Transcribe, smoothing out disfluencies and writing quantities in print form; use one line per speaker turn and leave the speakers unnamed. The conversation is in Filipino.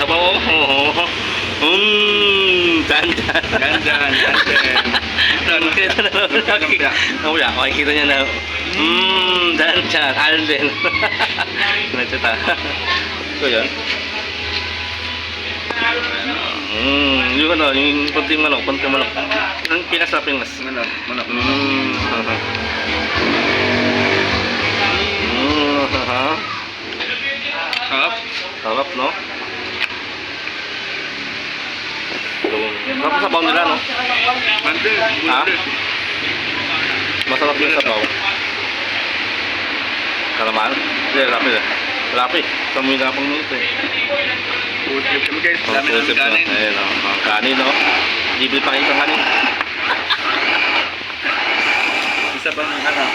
sabaw. Dandan.
Dandan.
Kita na lang. Wala, makikita niya na. Dandan. Alden. Ito ta. Ito yan. Yung ano, yung konting manok. Ang pinas na pinas.
Manok.
Sarap, no? Sarap sa sabaw nila, no? Ha? Masarap yung sabaw. Kalaman? Hindi, rapi. Samoy na pang minute eh.
Food trip kami guys. Dami namin kanin.
Ayun, ang kanin, no? Libre pa kayo sa kanin.
Isa pang harap.